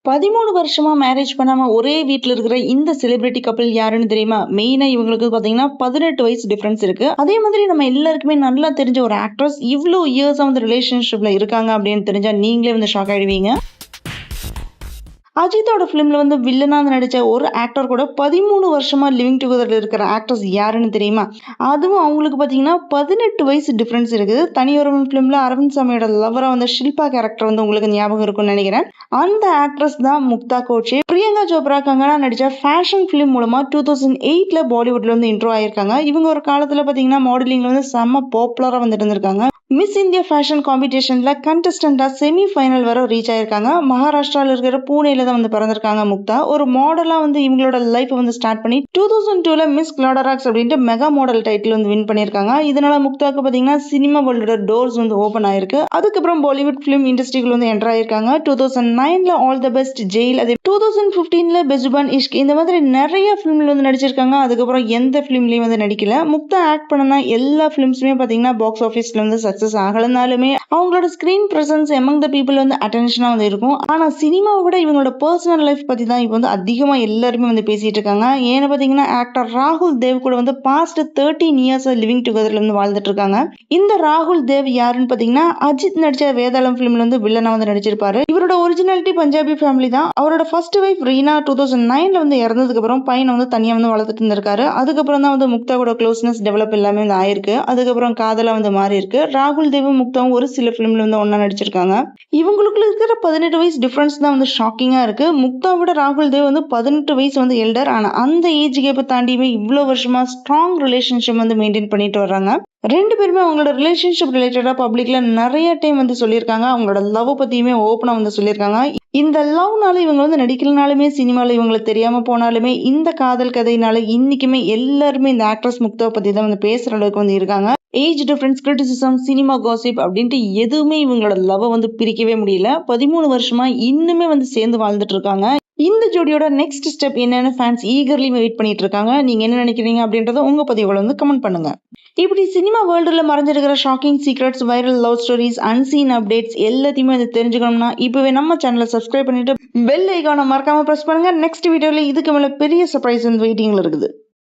13 வருஷமா மேரேஜ் பண்ணாம ஒரே வீட்ல இருக்கிற இந்த செலிபிரிட்டி கப்பிள் யாருன்னு தெரியுமா? மெயினா இவங்களுக்கு பாத்தீங்கன்னா 18 வயசு டிஃபரன்ஸ் இருக்கு. அதே மாதிரி நம்ம எல்லாருக்குமே நல்லா தெரிஞ்ச ஒரு ஆக்ட்ரஸ் இவ்ளோ இயர்ஸா வந்து ரிலேஷன்ஷிப்ல இருக்காங்க அப்படின்னு தெரிஞ்சா நீங்களே வந்து ஷாக் ஆயிடுவீங்க. அஜித்தோட ஃபிலிம்ல வந்து வில்லனா நடிச்ச ஒரு ஆக்டர் கூட 13 வருஷமா லிவிங் டுகெதர்ல இருக்கிற ஆக்டர்ஸ் யாருன்னு தெரியுமா? அதுவும் அவங்களுக்கு பாத்தீங்கன்னா 18 வயசு டிஃபரன்ஸ் இருக்குது. தனியொருவன் ஃபிலிம்ல அரவிந்த் சாமியோட லவரா வந்து ஷில்பா கேரக்டர் வந்து உங்களுக்கு ஞாபகம் இருக்கும்னு நினைக்கிறேன். அந்த ஆக்ட்ரஸ் தான் முக்தா கோச்சே. பிரியங்கா சோப்ரா கங்கனா நடிச்ச ஃபேஷன் ஃபிலிம் மூலமா 2008ல பாலிவுட்ல வந்து இன்ட்ரோ ஆயிருக்காங்க. இவங்க ஒரு காலத்துல பாத்தீங்கன்னா மாடலிங்ல வந்து செம்ம பாப்புலரா வந்துட்டு இருந்திருக்காங்க. மிஸ் இந்தியா ஃபேஷன் காம்படிஷன்ல கண்டஸ்டண்டா செமி ஃபைனல் வரை ரீச் ஆயிருக்காங்க. மகாராஷ்டிரால இருக்கிற பூனேல தான் வந்து பிறந்திருக்காங்க முக்தா. ஒரு மாடலா வந்து இவங்களோட லைஃப் வந்து ஸ்டார்ட் பண்ணி 2002ல மிஸ் கிளாடராக்ஸ் அப்படின்ட்டு மெகா மாடல் டைட்டில் வந்து வின் பண்ணியிருக்காங்க. இதனால முக்தாக்கு பாத்தீங்கன்னா சினிமா வேர்ல்டோட டோர்ஸ் வந்து ஓபன் ஆயிருக்கு. அதுக்கப்புறம் பாலிவுட் பிலிம் இண்டஸ்ட்ரிக்குள்ள வந்து என்டர் ஆயிருக்காங்க. 2009ல ஆல் த பெஸ்ட் ஜெயில், அதே 2015ல பெஜுபான் இஷ்க், இந்த மாதிரி நிறைய பிலிம்ல வந்து நடிச்சிருக்காங்க. அதுக்கப்புறம் எந்த பிலிம்லயும் வந்து நடிக்கல. முக்தா ஆக்ட் பண்ணனா எல்லா பிலிம்ஸுமே பாத்தீங்கன்னா பாக்ஸ் ஆபீஸ்ல வந்து சக்சஸ் ஆகலனாலுமே அவங்களோட screen presence among the people வந்து அட்டென்ஷனா வந்து இருக்கும். ஆனா சினிமாவை விட இவங்களோட பர்சனல் லைஃப் பத்தி தான் இப்போ வந்து அதிகமா எல்லாருமே வந்து பேசிட்டு இருக்காங்க. ஏன்னு பாத்தீங்கன்னா ஆக்டர் ராகுல் தேவ் கூட வந்து பாஸ்ட் 13 இயர்ஸ் லிவிங் டுகெதர்ல வந்து வாழ்ந்துட்டு இருக்காங்க. இந்த ராகுல் தேவ் யாருன்னு பாத்தீங்கன்னா அஜித் நடிச்ச வேதாளம் பிலிம்ல வந்து வில்லனா வந்து நடிச்சிருப்பாரு. இவரோட ஒரிஜினாலிட்டி பஞ்சாபி ஃபேமிலி தான். அவரோட ஃபர்ஸ்ட் வைஃப் ரீனா 2009ல வந்து இறந்ததுக்கு அப்புறம் பையனை வந்து தனியா வந்து வளர்த்துட்டு இருந்திருக்காரு. அதுக்கப்புறம் தான் வந்து முக்தா கூட க்ளோஸ்னஸ் டெவலப் எல்லாமே வந்து ஆயிருக்கு. அதுக்கப்புறம் காதலா வந்து மாறி இருக்கு. ராகுல் தேவும் முக்தாவும் ஒரு சில பிலிம்ல வந்து ஒன்னா நடிச்சிருக்காங்க. இவங்களுக்குள்ள இருக்கிற 18 வயசு டிஃபரன்ஸ் தான் வந்து ஷாக்கிங்கா இருக்கு. முக்தாவோட ராகுல் தேவ் வந்து 18 வயசு வந்து எல்டர். ஆனா அந்த ஏஜ் கேப்பை தாண்டியுமே இவ்வளவு வருஷமா ஸ்ட்ராங் ரிலேஷன்ஷிப் வந்து மெயின்டைன் பண்ணிட்டு வர்றாங்க. ரெண்டு பேருமே அவங்களோட ரிலேஷன்ஷிப் ரிலேட்டடா பப்ளிக்ல நிறைய டைம் வந்து சொல்லியிருக்காங்க. அவங்களோட லவ் பத்தியுமே ஓப்பனா வந்து சொல்லியிருக்காங்க. இந்த லவ்னால இவங்க வந்து நடிக்கலனாலுமே சினிமால இவங்களுக்கு தெரியாம போனாலுமே இந்த காதல் கதையினால இன்னைக்குமே எல்லாருமே இந்த ஆக்ட்ரஸ் முக்தாவை பத்தி தான் வந்து பேசுற அளவுக்கு வந்து இருக்காங்க. Age difference, criticism, cinema gossip அப்படின்ட்டு எதுவுமே இவங்களோட லவ் வந்து பிரிக்கவே முடியல. 13 வருஷமா இன்னுமே வந்து சேர்ந்து வாழ்ந்துட்டு இருக்காங்க. இந்த ஜோடியோட நெக்ஸ்ட் ஸ்டெப் என்னன்னு ஃபேன்ஸ் ஈகர்லி வெயிட் பண்ணிட்டு இருக்காங்க. நீங்க என்ன நினைக்கிறீங்க அப்படின்றத உங்க பதிவுகளை வந்து கமெண்ட் பண்ணுங்க. இப்படி சினிமா வேர்ல்டுல மறைஞ்சிருக்கிற shocking secrets, viral love stories, unseen updates எல்லாத்தையுமே வந்து தெரிஞ்சுக்கணும்னா இப்பவே நம்ம சேனலை சப்ஸ்கிரைப் பண்ணிட்டு பெல் ஐகானை மறக்காம பிரஸ் பண்ணுங்க. நெக்ஸ்ட் வீடியோல இதுக்கு மேல பெரிய சர்ப்ரைஸ் வந்து வெயிட்டிங்ல இருக்குது.